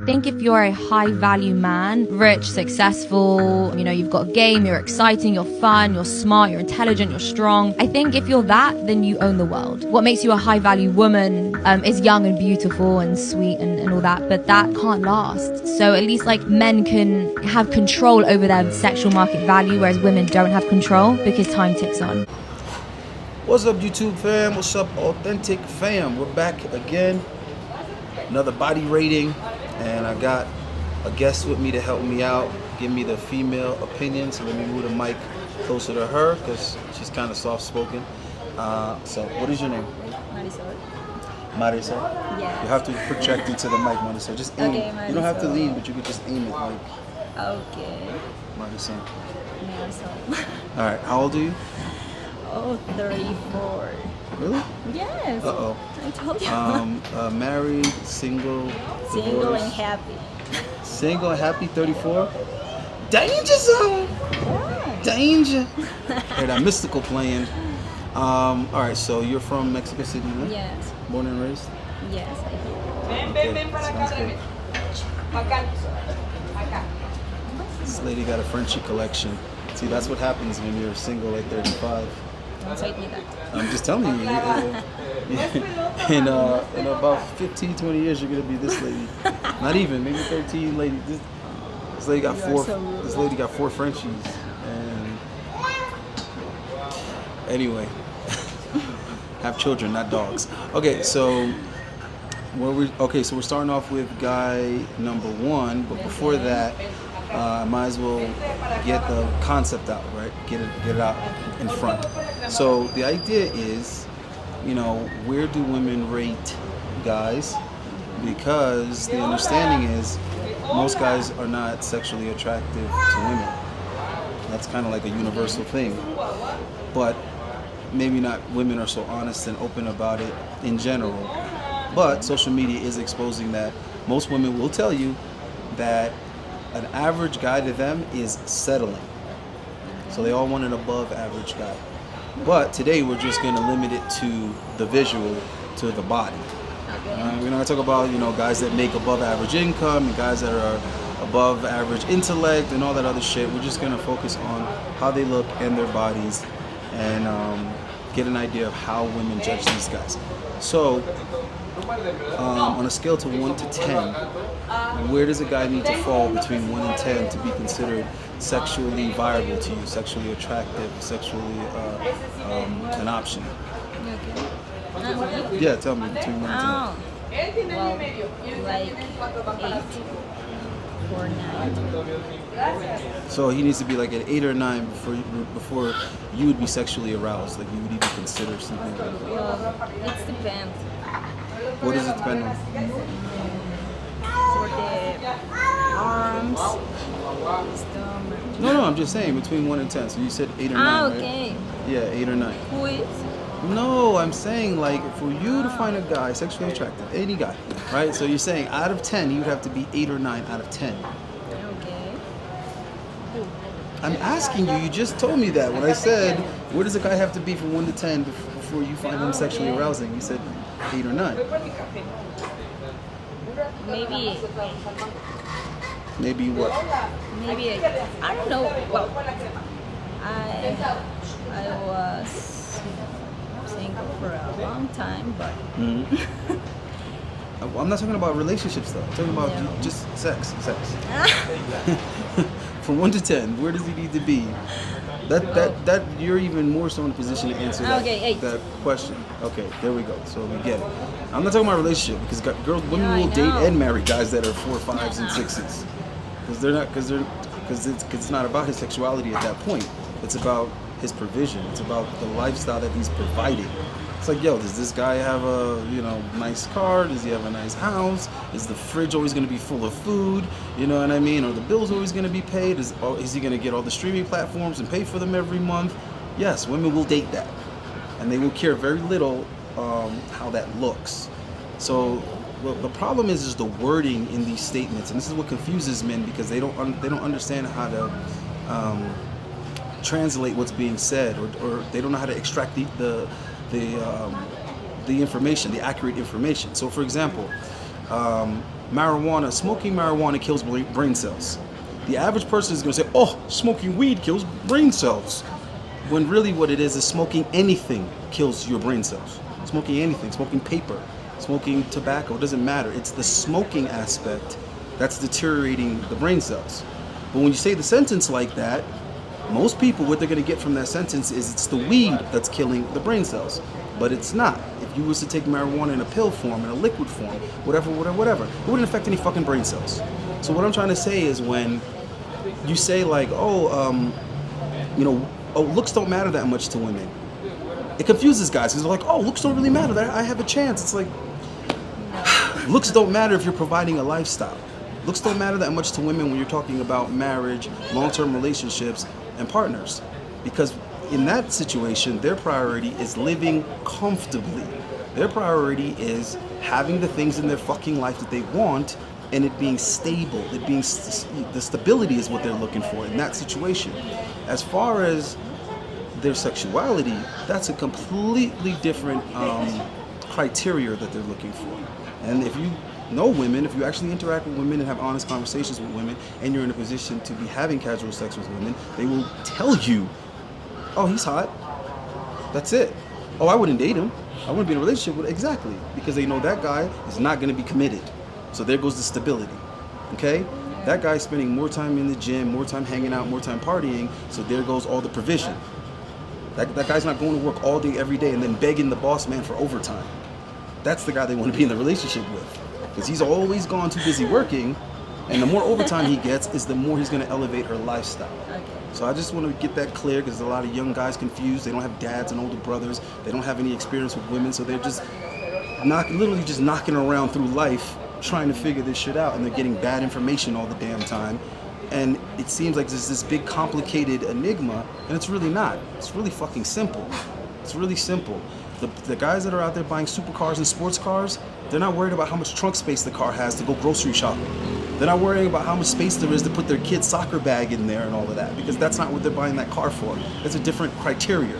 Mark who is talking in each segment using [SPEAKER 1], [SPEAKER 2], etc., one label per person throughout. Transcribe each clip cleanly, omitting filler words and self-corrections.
[SPEAKER 1] think if you're a high value man, rich, successful, you've got game, you're exciting, you're fun, you're smart, you're intelligent, you're strong. I think if you're that, then you own the world. What makes you a high value woman is young and beautiful and sweet and all that, but that can't last. So at least like men can have control over their sexual market value, whereas women don't have control because time ticks on.
[SPEAKER 2] What's up, YouTube fam? What's up, authentic fam? We're back again. Another body rating, and I got a guest with me to help me out, give me the female opinion. So let me move the mic closer to her because she's kind of soft-spoken. So what is your name?
[SPEAKER 3] Marisol.
[SPEAKER 2] Marisol?
[SPEAKER 3] Yes.
[SPEAKER 2] You have to project into the mic, Marisol. Just aim.
[SPEAKER 3] Okay,
[SPEAKER 2] You don't have to
[SPEAKER 3] Marisol.
[SPEAKER 2] lean, but you can just aim it like
[SPEAKER 3] Okay.
[SPEAKER 2] Marisol.
[SPEAKER 3] Marisol.
[SPEAKER 2] All right, how old are you?
[SPEAKER 3] Oh, 34.
[SPEAKER 2] Really?
[SPEAKER 3] Yes.
[SPEAKER 2] Uh-oh.
[SPEAKER 3] I told you.
[SPEAKER 2] Married, single,
[SPEAKER 3] Single
[SPEAKER 2] divorced?
[SPEAKER 3] and happy.
[SPEAKER 2] Single and happy, 34? Danger zone!
[SPEAKER 3] Yeah.
[SPEAKER 2] Danger! Hear that mystical playing. Alright, so you're from Mexico City, right?
[SPEAKER 3] Yes.
[SPEAKER 2] Born and raised?
[SPEAKER 3] Yes, I do.
[SPEAKER 2] Okay, sounds good. This lady got a Frenchie collection. See, that's what happens when you're single at 35.
[SPEAKER 3] Don't say me that.
[SPEAKER 2] I'm just telling you. In about 15, 20 years, you're gonna be this lady. Not even, maybe 13 lady. This lady got
[SPEAKER 3] You are
[SPEAKER 2] four.
[SPEAKER 3] so rude.
[SPEAKER 2] This lady got 4 Frenchies. And anyway, have children, not dogs. Okay, so so we're starting off with guy number 1, but before that, I might as well get the concept out, right? Get it out in front. So the idea is, where do women rate guys? Because the understanding is most guys are not sexually attractive to women. That's kind of like a universal thing. But maybe not women are so honest and open about it in general. But social media is exposing that most women will tell you that an average guy to them is settling. So they all want an above average guy. But today we're just going to limit it to the visual, to the body.
[SPEAKER 3] Okay.
[SPEAKER 2] We're not going to talk about, guys that make above average income and guys that are above average intellect and all that other shit. We're just going to focus on how they look and their bodies and get an idea of how women judge these guys. So on a scale to 1 to 10, where does a guy need to fall between 1 and 10 to be considered sexually viable to you, sexually attractive, sexually an option?
[SPEAKER 3] Okay.
[SPEAKER 2] Yeah, tell me between 1 and 10.
[SPEAKER 3] Oh. Well, like 8 or 9.
[SPEAKER 2] So he needs to be like an 8 or 9 before you would be sexually aroused, like you would even consider something like that.
[SPEAKER 3] Well, it depends.
[SPEAKER 2] What does it depend on?
[SPEAKER 3] For the arms, stomach.
[SPEAKER 2] No, I'm just saying between 1 and 10. So you said 8 or 9,
[SPEAKER 3] Ah,
[SPEAKER 2] right?
[SPEAKER 3] okay.
[SPEAKER 2] Yeah, 8 or 9.
[SPEAKER 3] Who is?
[SPEAKER 2] No, I'm saying like for you to find a guy sexually attractive, any guy, right? So you're saying out of 10, he would have to be 8 or 9 out of 10.
[SPEAKER 3] Okay.
[SPEAKER 2] I'm asking you, you just told me that when I said, where does a guy have to be from 1 to 10 before you find him sexually arousing? You said 8 or 9.
[SPEAKER 3] Maybe.
[SPEAKER 2] Maybe what?
[SPEAKER 3] Maybe I don't know. Well, I was single for a long time, but
[SPEAKER 2] I'm not talking about relationships though. I'm talking about
[SPEAKER 3] No.
[SPEAKER 2] just sex. From 1 to 10, where does he need to be? That you're even more so in a position to answer
[SPEAKER 3] Okay, 8.
[SPEAKER 2] that question. Okay, there we go. So we get it. I'm not talking about relationship because women
[SPEAKER 3] Yeah, I
[SPEAKER 2] will date
[SPEAKER 3] know.
[SPEAKER 2] and marry guys that are 4, 5s, and 6s because it's not about his sexuality at that point. It's about his provision. It's about the lifestyle that he's providing. It's like, yo, does this guy have a nice car? Does he have a nice house? Is the fridge always going to be full of food? You know what I mean? Or the bills always going to be paid? Is he going to get all the streaming platforms and pay for them every month? Yes, women will date that, and they will care very little how that looks. So the problem is the wording in these statements, and this is what confuses men because they don't understand how to translate what's being said, or they don't know how to extract the information, the accurate information. So for example, smoking marijuana kills brain cells. The average person is going to say, oh, smoking weed kills brain cells. When really what it is smoking anything kills your brain cells. Smoking anything, smoking paper, smoking tobacco, it doesn't matter. It's the smoking aspect that's deteriorating the brain cells. But when you say the sentence like that, most people, what they're going to get from that sentence is it's the weed that's killing the brain cells. But it's not. If you was to take marijuana in a pill form, in a liquid form, whatever, it wouldn't affect any fucking brain cells. So what I'm trying to say is when you say like, looks don't matter that much to women, it confuses guys because they're like, oh, looks don't really matter. I have a chance. It's like, looks don't matter if you're providing a lifestyle. Looks don't matter that much to women when you're talking about marriage, long-term relationships, and partners. Because in that situation, their priority is living comfortably. Their priority is having the things in their fucking life that they want and it being stable. The stability is what they're looking for in that situation. As far as their sexuality, that's a completely different criteria that they're looking for. And if you know women, if you actually interact with women and have honest conversations with women and you're in a position to be having casual sex with women, they will tell you, oh, he's hot. That's it. Oh, I wouldn't date him. I wouldn't be in a relationship with him. Exactly. Because they know that guy is not going to be committed. So there goes the stability. Okay? That guy's spending more time in the gym, more time hanging out, more time partying. So there goes all the provision. That guy's not going to work all day, every day, and then begging the boss man for overtime. That's the guy they want to be in the relationship with. Because he's always gone too busy working, and the more overtime he gets is the more he's going to elevate her lifestyle. Okay. So I just want to get that clear because there's a lot of young guys confused. They don't have dads and older brothers. They don't have any experience with women, so they're just literally just knocking around through life trying to figure this shit out, and they're getting bad information all the damn time. And it seems like there's this big complicated enigma, and it's really not. It's really fucking simple. It's really simple. The guys that are out there buying supercars and sports cars, they're not worried about how much trunk space the car has to go grocery shopping. They're not worrying about how much space there is to put their kid's soccer bag in there and all of that, because that's not what they're buying that car for. It's a different criteria.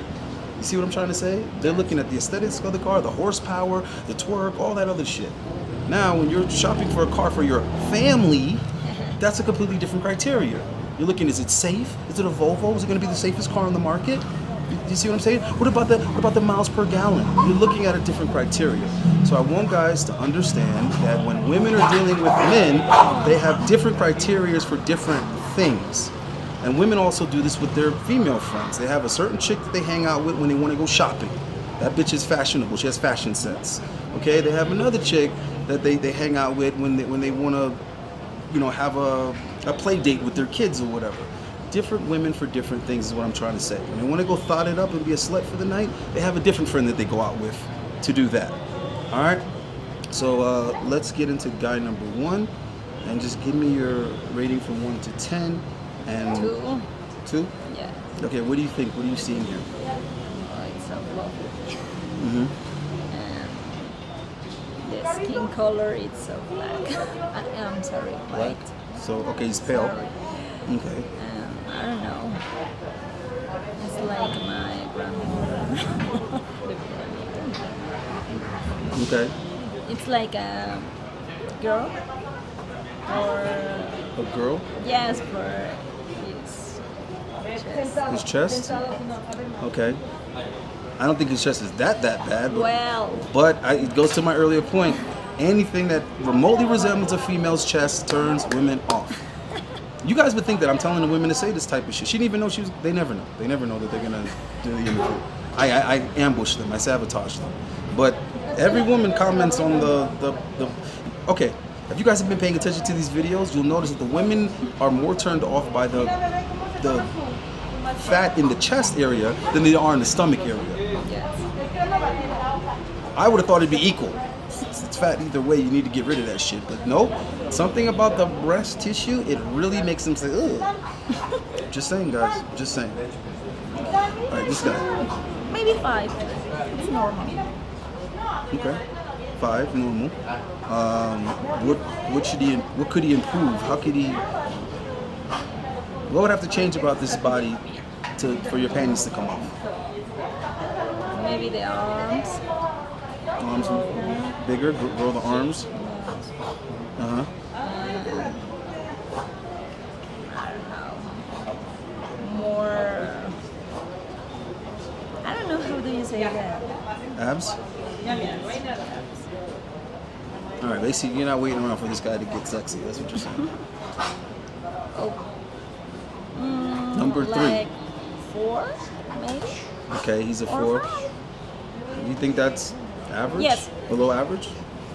[SPEAKER 2] You see what I'm trying to say? They're looking at the aesthetics of the car, the horsepower, the torque, all that other shit. Now, when you're shopping for a car for your family, that's a completely different criteria. You're looking, is it safe? Is it a Volvo? Is it going to be the safest car on the market? You see what I'm saying? What about the miles per gallon? You're looking at a different criteria. So I want guys to understand that when women are dealing with men, they have different criteria for different things. And women also do this with their female friends. They have a certain chick that they hang out with when they want to go shopping. That bitch is fashionable. She has fashion sense. Okay? They have another chick that they hang out with when they want to, have a play date with their kids or whatever. Different women for different things is what I'm trying to say. When they want to go thought it up and be a slut for the night, they have a different friend that they go out with to do that. All right? So let's get into guy number 1, and just give me your rating from 1 to 10. And
[SPEAKER 3] 2.
[SPEAKER 2] 2?
[SPEAKER 3] Yeah.
[SPEAKER 2] Okay, what do you think? What are you seeing here?
[SPEAKER 3] Oh, it's so lovely.
[SPEAKER 2] Mm-hmm.
[SPEAKER 3] And the skin color, it's so black. I'm sorry, white.
[SPEAKER 2] So, okay, he's pale.
[SPEAKER 3] Sorry.
[SPEAKER 2] Okay.
[SPEAKER 3] I don't know. It's like my grandmother.
[SPEAKER 2] Okay.
[SPEAKER 3] It's like a girl or
[SPEAKER 2] A girl?
[SPEAKER 3] yes, for his chest.
[SPEAKER 2] His chest? Okay. I don't think his chest is that bad. But it goes to my earlier point. Anything that remotely resembles a female's chest turns women off. You guys would think that I'm telling the women to say this type of shit. She didn't even know she was. They never know. They never know that they're gonna do the interview. I ambush them. I sabotage them. But every woman comments on the. Okay, if you guys have been paying attention to these videos, you'll notice that the women are more turned off by the fat in the chest area than they are in the stomach area. I would have thought it'd be equal. It's fat either way. You need to get rid of that shit. But no, something about the breast tissue, it really makes them say, ugh. Just saying, guys. Just saying. All right, this guy.
[SPEAKER 3] Maybe 5. It's normal.
[SPEAKER 2] Okay. 5, normal. What could he improve? How could he? What would have to change about this body for your panties to come off?
[SPEAKER 3] Maybe the arms.
[SPEAKER 2] Arms bigger, grow the arms. Uh-huh. Abs?
[SPEAKER 3] Yes.
[SPEAKER 2] All right, basically, you're not waiting around for this guy to get sexy. That's what you're saying. Number 3.
[SPEAKER 3] Like 4, maybe?
[SPEAKER 2] Okay, he's a
[SPEAKER 3] Or
[SPEAKER 2] 4.
[SPEAKER 3] 5.
[SPEAKER 2] You think that's average?
[SPEAKER 3] Yes.
[SPEAKER 2] Below average?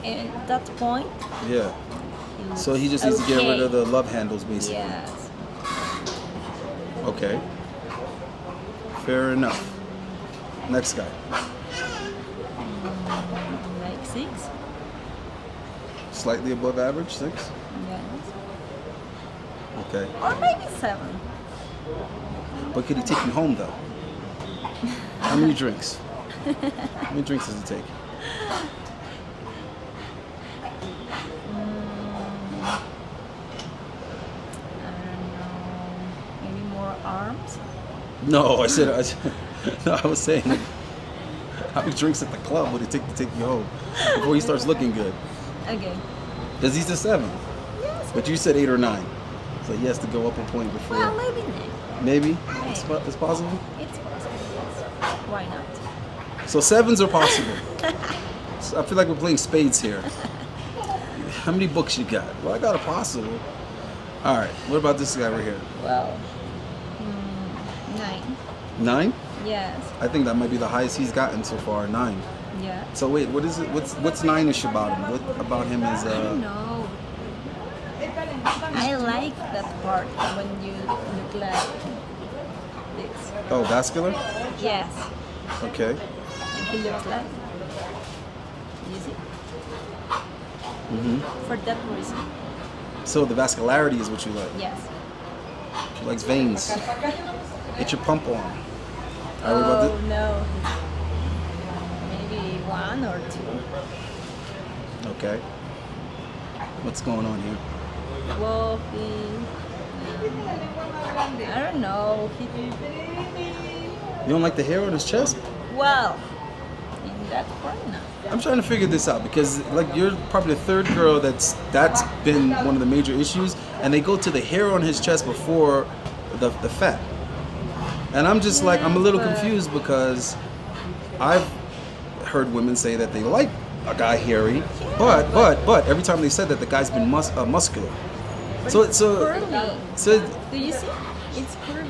[SPEAKER 3] At that point,
[SPEAKER 2] Yeah.
[SPEAKER 3] he
[SPEAKER 2] So he
[SPEAKER 3] looks
[SPEAKER 2] just needs to get rid
[SPEAKER 3] okay.
[SPEAKER 2] of the love handles, basically.
[SPEAKER 3] Yes.
[SPEAKER 2] Okay. Fair enough. Next guy.
[SPEAKER 3] Like 6.
[SPEAKER 2] Slightly above average, 6.
[SPEAKER 3] Yes.
[SPEAKER 2] Okay.
[SPEAKER 3] Or maybe 7.
[SPEAKER 2] But could he take you home, though? How many drinks? How many drinks does it take?
[SPEAKER 3] I don't know. Maybe more arms?
[SPEAKER 2] No, no, I was saying, how many drinks at the club would it take to take you home before he starts looking good?
[SPEAKER 3] Okay.
[SPEAKER 2] Because he's a 7.
[SPEAKER 3] Yes.
[SPEAKER 2] But you said 8 or 9. So he has to go up a point before.
[SPEAKER 3] Well, maybe not.
[SPEAKER 2] Maybe? It's possible?
[SPEAKER 3] It's possible, yes. Why not?
[SPEAKER 2] So 7s are possible. So I feel like we're playing spades here. How many books you got? Well, I got a possible. All right. What about this guy right here?
[SPEAKER 3] Well, 9.
[SPEAKER 2] 9?
[SPEAKER 3] Yes.
[SPEAKER 2] I think that might be the highest he's gotten so far. 9.
[SPEAKER 3] Yeah.
[SPEAKER 2] So wait, what is it? What's 9ish about him? What about him is
[SPEAKER 3] I don't know. I like that part when you look like this.
[SPEAKER 2] Oh, vascular?
[SPEAKER 3] Yes.
[SPEAKER 2] Okay.
[SPEAKER 3] And he looks like. You see? For that reason.
[SPEAKER 2] So the vascularity is what you like.
[SPEAKER 3] Yes.
[SPEAKER 2] She likes veins. Get your pump on. All right, what about
[SPEAKER 3] Oh no. Maybe 1 or 2.
[SPEAKER 2] Okay. What's going on here?
[SPEAKER 3] Well, I don't know.
[SPEAKER 2] You don't like the hair on his chest?
[SPEAKER 3] Well, in that part, no.
[SPEAKER 2] I'm trying to figure this out because like you're probably the 3rd girl that's been one of the major issues, and they go to the hair on his chest before the fat. And I'm just like, I'm a little confused because I've heard women say that they like a guy hairy, but every time they said that, the guy's been muscular.
[SPEAKER 3] But
[SPEAKER 2] So
[SPEAKER 3] it's
[SPEAKER 2] so
[SPEAKER 3] curly.
[SPEAKER 2] so
[SPEAKER 3] Do you see? It's curly.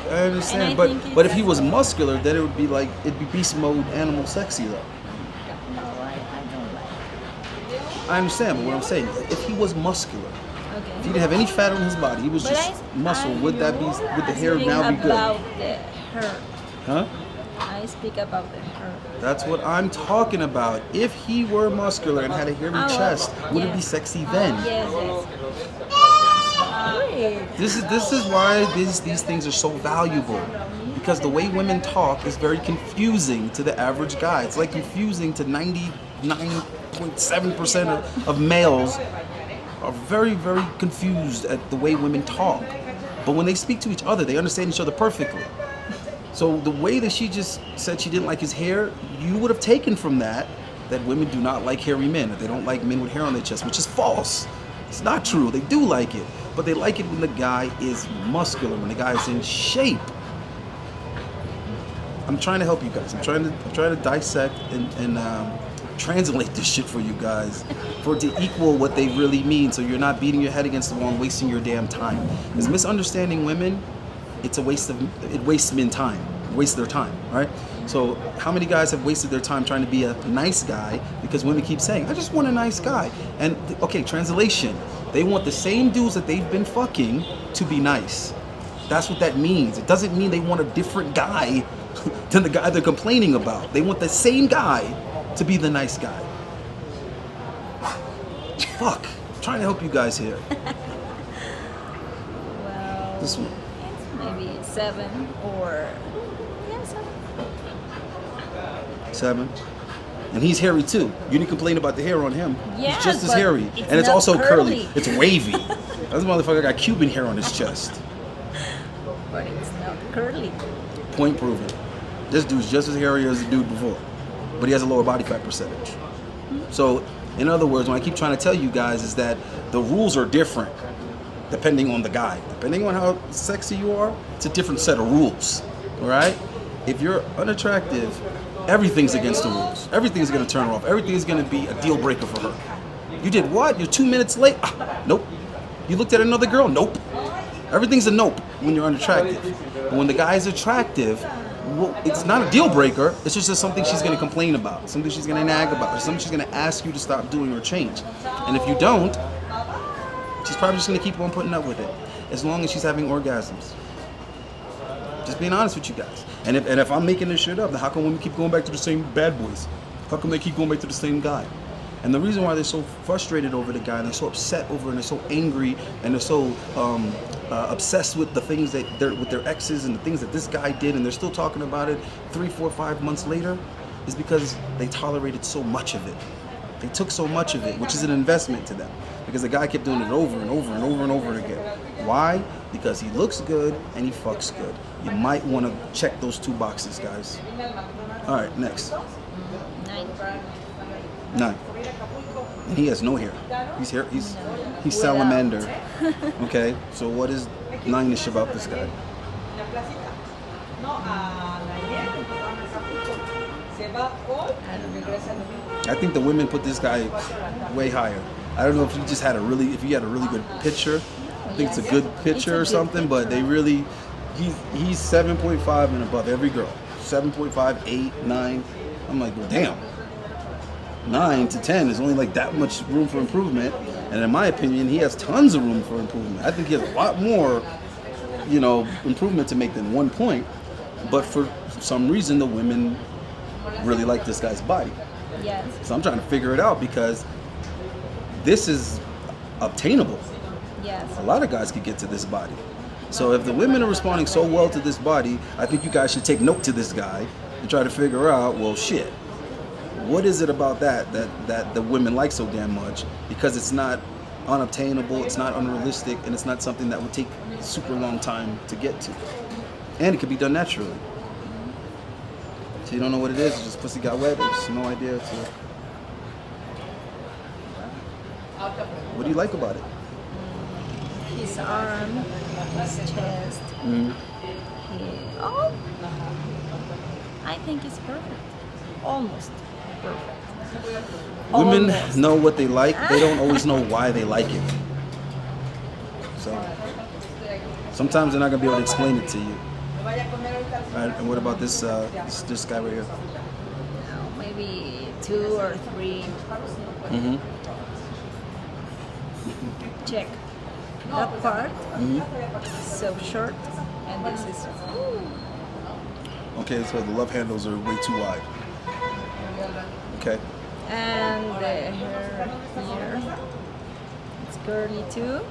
[SPEAKER 2] I understand,
[SPEAKER 3] And I
[SPEAKER 2] but
[SPEAKER 3] think
[SPEAKER 2] but if
[SPEAKER 3] it's-
[SPEAKER 2] he was muscular, then it'd be beast mode animal sexy though.
[SPEAKER 3] No, I don't like
[SPEAKER 2] I understand, but what I'm saying, if he was muscular,
[SPEAKER 3] it.
[SPEAKER 2] if he
[SPEAKER 3] Okay.
[SPEAKER 2] didn't have any fat on his body, he was just muscle, would the hair now be good?
[SPEAKER 3] About the hair.
[SPEAKER 2] Huh?
[SPEAKER 3] I speak about the hair.
[SPEAKER 2] That's what I'm talking about. If he were muscular and had a hairy
[SPEAKER 3] Oh,
[SPEAKER 2] chest, would it be
[SPEAKER 3] yes.
[SPEAKER 2] sexy then?
[SPEAKER 3] Yes, yes. Wait.
[SPEAKER 2] This is why these things are so valuable. Because the way women talk is very confusing to the average guy. It's like confusing to 99.7% of males are very, very confused at the way women talk. But when they speak to each other, they understand each other perfectly. So the way that she just said she didn't like his hair, you would have taken from that women do not like hairy men, that they don't like men with hair on their chest, which is false. It's not true. They do like it, but they like it when the guy is muscular, when the guy is in shape. I'm trying to help you guys. I'm trying to dissect and translate this shit for you guys, for it to equal what they really mean, so you're not beating your head against the wall and wasting your damn time. Because misunderstanding women, it wastes men time, wastes their time, right? So how many guys have wasted their time trying to be a nice guy because women keep saying, I just want a nice guy. And okay, translation, they want the same dudes that they've been fucking to be nice. That's what that means. It doesn't mean they want a different guy than the guy they're complaining about. They want the same guy to be the nice guy. Fuck, I'm trying to help you guys here.
[SPEAKER 3] Well,
[SPEAKER 2] This one.
[SPEAKER 3] it's maybe 7 or 7.
[SPEAKER 2] 7. And he's hairy too. You didn't complain about the hair on him.
[SPEAKER 3] Yeah,
[SPEAKER 2] He's just as
[SPEAKER 3] but
[SPEAKER 2] hairy.
[SPEAKER 3] it's
[SPEAKER 2] And it's
[SPEAKER 3] not
[SPEAKER 2] also curly.
[SPEAKER 3] curly.
[SPEAKER 2] It's wavy. This motherfucker got Cuban hair on his chest.
[SPEAKER 3] But it's not curly.
[SPEAKER 2] Point proven. This dude's just as hairy as the dude before. But he has a lower body fat percentage. So, in other words, what I keep trying to tell you guys is that the rules are different depending on the guy. Depending on how sexy you are, it's a different set of rules. All right? If you're unattractive everything's against the rules. Everything's gonna turn her off. Everything's gonna be a deal breaker for her. You did what? You're 2 minutes late? Nope. You looked at another girl? Nope. Everything's a nope when you're unattractive. But when the guy's attractive, well, it's not a deal breaker. It's just something she's going to complain about, something she's going to nag about, or something she's going to ask you to stop doing or change. And if you don't, she's probably just going to keep on putting up with it as long as she's having orgasms. Just being honest with you guys. And if I'm making this shit up, then how come women keep going back to the same bad boys? How come they keep going back to the same guy? And the reason why they're so frustrated over the guy, and they're so upset over, and they're so angry, and they're so obsessed with the things that with their exes and the things that this guy did, and they're still talking about it 3, 4, 5 months later, is because they tolerated so much of it. They took so much of it, which is an investment to them, because the guy kept doing it over and over and over and over again. Why? Because he looks good and he fucks good. You might want to check those 2 boxes, guys. All right, next. 9. And he has no hair. He's salamander. Okay, so what is 9ish about this guy? I think the women put this guy way higher. I don't know if he just had if he had a really good picture. I think it's a good picture or something, but they really, he's 7.5 and above every girl. 7.5, 8, 9. I'm like, well, damn. 9 to 10 is only like that much room for improvement, and in my opinion, he has tons of room for improvement. I think he has a lot more, improvement to make than 1 point. But for some reason, the women really like this guy's body.
[SPEAKER 3] Yes.
[SPEAKER 2] So I'm trying to figure it out, because this is obtainable.
[SPEAKER 3] Yes.
[SPEAKER 2] A lot of guys could get to this body. So if the women are responding so well to this body, I think you guys should take note to this guy and try to figure out, well, shit. What is it about that the women like so damn much? Because it's not unobtainable, it's not unrealistic, and it's not something that would take a super long time to get to. And it could be done naturally. So you don't know what it is, it's just pussy got wet, there's no idea. What do you like about it?
[SPEAKER 3] His arm, his chest. I think it's perfect. Almost perfect.
[SPEAKER 2] Women
[SPEAKER 3] Almost.
[SPEAKER 2] know what they like, they don't always know why they like it. So sometimes they're not gonna be able to explain it to you. Alright, and what about this this guy right here?
[SPEAKER 3] Maybe 2 or 3. Check. That part so short, and this is.
[SPEAKER 2] Okay, so the love handles are way too wide. Okay.
[SPEAKER 3] And the hair here, it's curly too.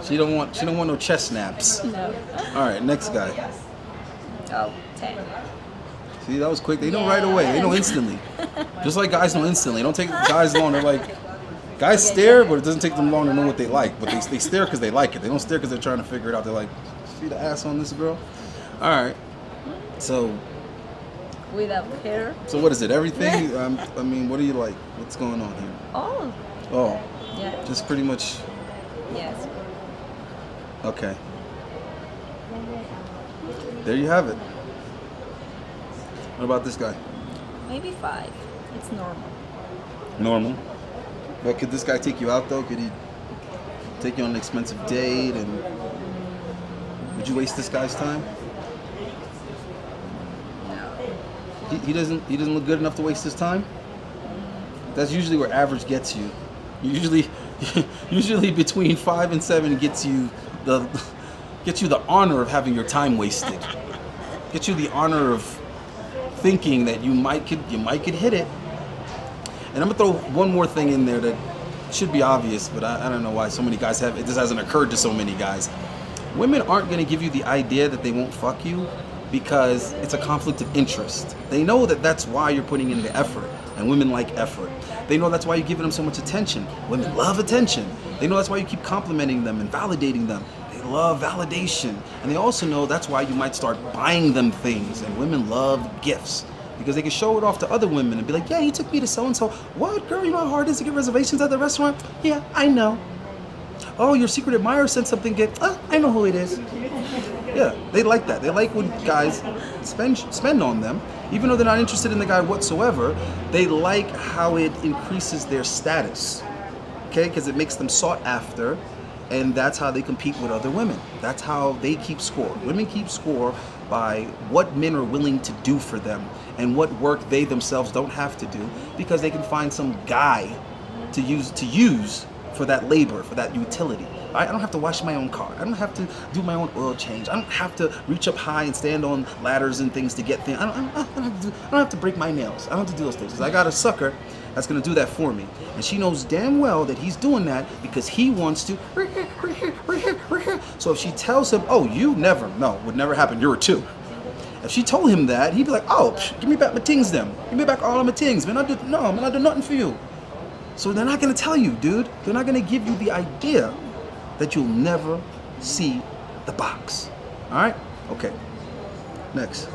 [SPEAKER 2] She don't want no chest snaps.
[SPEAKER 3] No.
[SPEAKER 2] All right, next guy.
[SPEAKER 3] Oh, 10.
[SPEAKER 2] See, that was quick. They know right away. They know instantly. Just like guys know instantly. It don't take guys long. They're like, guys stare, but it doesn't take them long to know what they like. But they stare because they like it. They don't stare because they're trying to figure it out. They're like, see the ass on this girl? All right. So.
[SPEAKER 3] Without hair.
[SPEAKER 2] So what is it? Everything? I mean, what do you like? What's going on here?
[SPEAKER 3] Oh.
[SPEAKER 2] Oh.
[SPEAKER 3] Yeah.
[SPEAKER 2] Just pretty much.
[SPEAKER 3] Yes.
[SPEAKER 2] Okay. There you have it. What about this guy?
[SPEAKER 3] Maybe 5. It's normal.
[SPEAKER 2] Normal. But could this guy take you out though? Could he take you on an expensive date? And would you waste this guy's time? He doesn't look good enough to waste his time. That's usually where average gets you. Usually between 5 and 7 gets you the honor of having your time wasted. Gets you the honor of thinking that you might could hit it. And I'm gonna throw one more thing in there that should be obvious, but I don't know why so many guys have it. This hasn't occurred to so many guys. Women aren't gonna give you the idea that they won't fuck you because it's a conflict of interest. They know that that's why you're putting in the effort, and women like effort. They know that's why you're giving them so much attention. Women love attention. They know that's why you keep complimenting them and validating them. They love validation. And they also know that's why you might start buying them things, and women love gifts because they can show it off to other women and be like, yeah, you took me to so-and-so. What, girl, you know how hard it is to get reservations at the restaurant? Yeah, I know. oh, your secret admirer sent something, I know who it is. Yeah, they like that. They like when guys spend on them, even though they're not interested in the guy whatsoever. They like how it increases their status, okay? Because it makes them sought after, and that's how they compete with other women. That's how they keep score. Women keep score by what men are willing to do for them and what work they themselves don't have to do, because they can find some guy to use for that labor, for that utility. I don't have to wash my own car. I don't have to do my own oil change. I don't have to reach up high and stand on ladders and things to get things. I don't have to break my nails. I don't have to do those things. I got a sucker that's gonna do that for me. And she knows damn well that he's doing that because he wants to. So if she tells him, oh, would never happen, you're a 2. If she told him that, he'd be like, oh, give me back my things then. Give me back all of my things, man. I do nothing for you. So they're not gonna tell you, dude. They're not gonna give you the idea that you'll never see the box. All right? Okay. Next.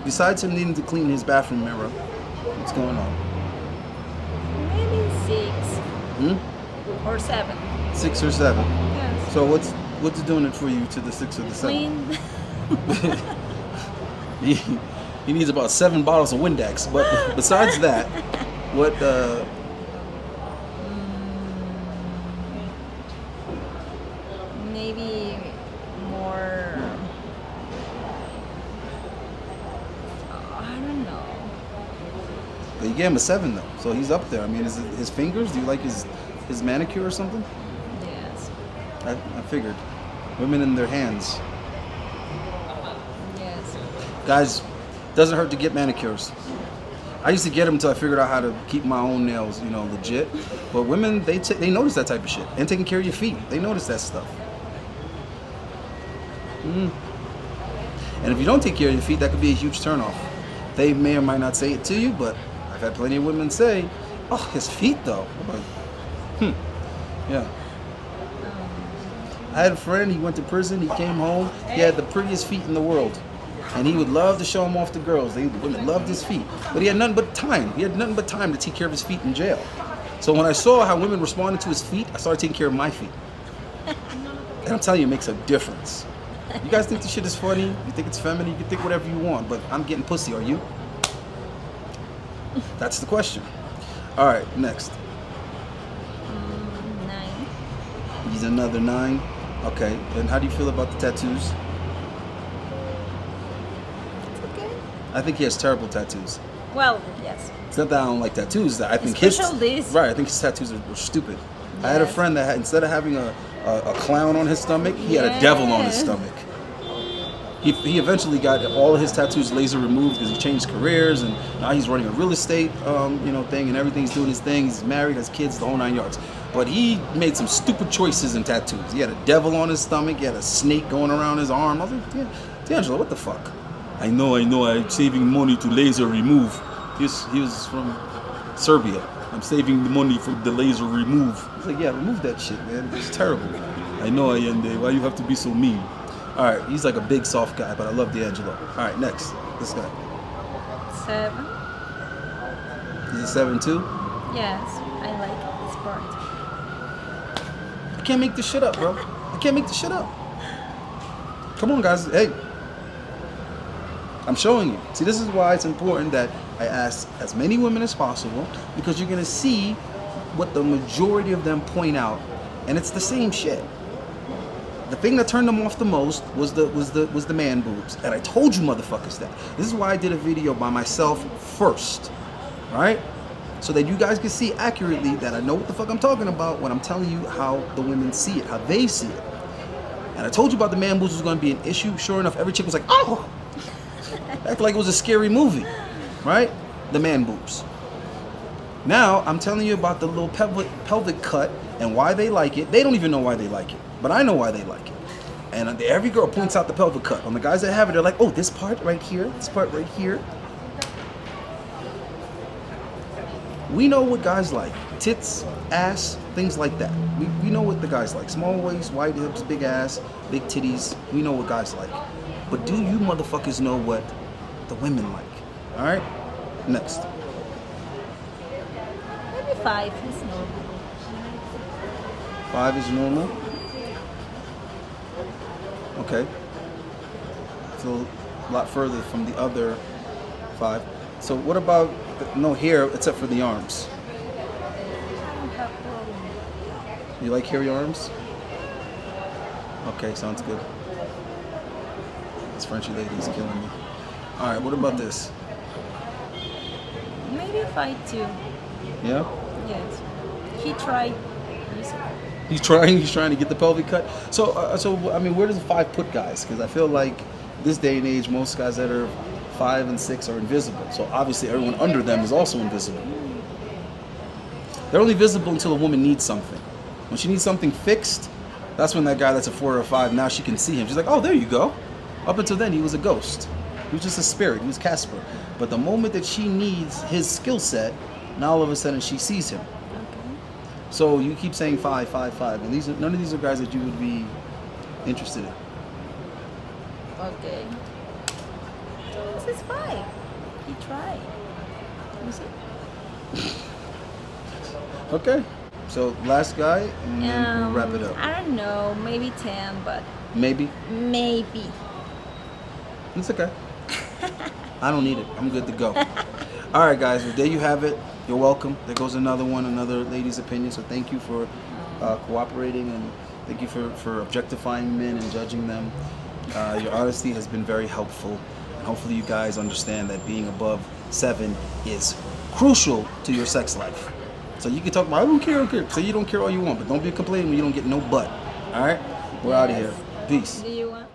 [SPEAKER 2] Besides him needing to clean his bathroom mirror, what's going on?
[SPEAKER 3] Maybe 6 or 7.
[SPEAKER 2] 6 or 7.
[SPEAKER 3] Yes.
[SPEAKER 2] So what's doing it for you to the 6 or the 7?
[SPEAKER 3] Clean.
[SPEAKER 2] He needs about 7 bottles of Windex. But besides that, what?
[SPEAKER 3] Maybe more. I don't know.
[SPEAKER 2] But you gave him a 7 though, so he's up there. I mean, is it his fingers? Do you like his manicure or something?
[SPEAKER 3] Yes.
[SPEAKER 2] I figured. Women in their hands.
[SPEAKER 3] Yes.
[SPEAKER 2] Guys, doesn't hurt to get manicures. I used to get them until I figured out how to keep my own nails, legit. But women, they notice that type of shit. And taking care of your feet, they notice that stuff. And if you don't take care of your feet, that could be a huge turnoff. They may or might not say it to you, but I've had plenty of women say, oh, his feet though. I'm like, yeah. I had a friend, he went to prison, he came home, he had the prettiest feet in the world. And he would love to show them off to girls. The women loved his feet. But he had nothing but time. He had nothing but time to take care of his feet in jail. So when I saw how women responded to his feet, I started taking care of my feet. And I'm telling you, it makes a difference. You guys think this shit is funny? You think it's feminine? You can think whatever you want. But I'm getting pussy, are you? That's the question. All right, next.
[SPEAKER 3] 9.
[SPEAKER 2] He's another 9. Okay, and how do you feel about the tattoos? I think he has terrible tattoos.
[SPEAKER 3] Well, yes.
[SPEAKER 2] It's not that I don't like tattoos. I think I think his tattoos are stupid. Yes. I had a friend that instead of having a clown on his stomach, he had a devil on his stomach. He eventually got all of his tattoos laser removed because he changed careers, and now he's running a real estate thing and everything. He's doing his thing. He's married, has kids, the whole 9 yards. But he made some stupid choices in tattoos. He had a devil on his stomach. He had a snake going around his arm. I was like, D'Angelo, what the fuck? I know, I'm saving money to laser remove. He was from Serbia. I'm saving the money for the laser remove. He's like, yeah, remove that shit, man. It's terrible. I know, Allende. Why you have to be so mean? All right, he's like a big, soft guy, but I love D'Angelo. All right, next. This guy.
[SPEAKER 3] 7.
[SPEAKER 2] He's a 7 too?
[SPEAKER 3] Yes, I like this part.
[SPEAKER 2] I can't make this shit up, bro. I can't make this shit up. Come on, guys. Hey. I'm showing you. See, this is why it's important that I ask as many women as possible, because you're gonna see what the majority of them point out, and it's the same shit. The thing that turned them off the most was the man boobs, and I told you motherfuckers that. This is why I did a video by myself first, right? So that you guys can see accurately that I know what the fuck I'm talking about when I'm telling you how the women see it, how they see it. And I told you about the man boobs was gonna be an issue. Sure enough, every chick was like, oh. Act like it was a scary movie, right? The man boobs. Now, I'm telling you about the little pelvic cut and why they like it. They don't even know why they like it, but I know why they like it. And every girl points out the pelvic cut. On the guys that have it, they're like, oh, this part right here, this part right here. We know what guys like. Tits, ass, things like that. We know what the guys like. Small waist, wide hips, big ass, big titties. We know what guys like. But do you motherfuckers know what the women like? All right? Next.
[SPEAKER 3] Maybe 5 is normal.
[SPEAKER 2] 5 is normal. Okay. So a lot further from the other 5. So what about no hair except for the arms? You like hairy arms? Okay, sounds good. This Frenchy lady is killing me. All right, what about this?
[SPEAKER 3] Maybe 5 too.
[SPEAKER 2] Yeah?
[SPEAKER 3] Yes. He tried.
[SPEAKER 2] He's trying to get the pelvic cut. So I mean, where does 5 put guys? Because I feel like this day and age, most guys that are 5 and 6 are invisible. So obviously everyone under them is also invisible. They're only visible until a woman needs something. When she needs something fixed, that's when that guy that's a 4 or a 5, now she can see him. She's like, oh, there you go. Up until then, he was a ghost. He was just a spirit. He was Casper. But the moment that she needs his skill set, now all of a sudden she sees him.
[SPEAKER 3] Okay.
[SPEAKER 2] So you keep saying 5, 5, 5, and none of these are guys that you would be interested in.
[SPEAKER 3] Okay. This is 5. He tried. You see?
[SPEAKER 2] Okay. So last guy, and then we'll wrap it up.
[SPEAKER 3] I don't know. Maybe 10, but
[SPEAKER 2] Maybe.
[SPEAKER 3] maybe.
[SPEAKER 2] It's okay. I don't need it. I'm good to go. All right, guys. Well, there you have it. You're welcome. There goes another one, another lady's opinion. So thank you for cooperating, and thank you for objectifying men and judging them. Your honesty has been very helpful. And hopefully you guys understand that being above 7 is crucial to your sex life. So you can talk about, I don't care. So you don't care all you want, but don't be complaining when you don't get no butt. All right? We're out of here. Peace.
[SPEAKER 3] Do you want?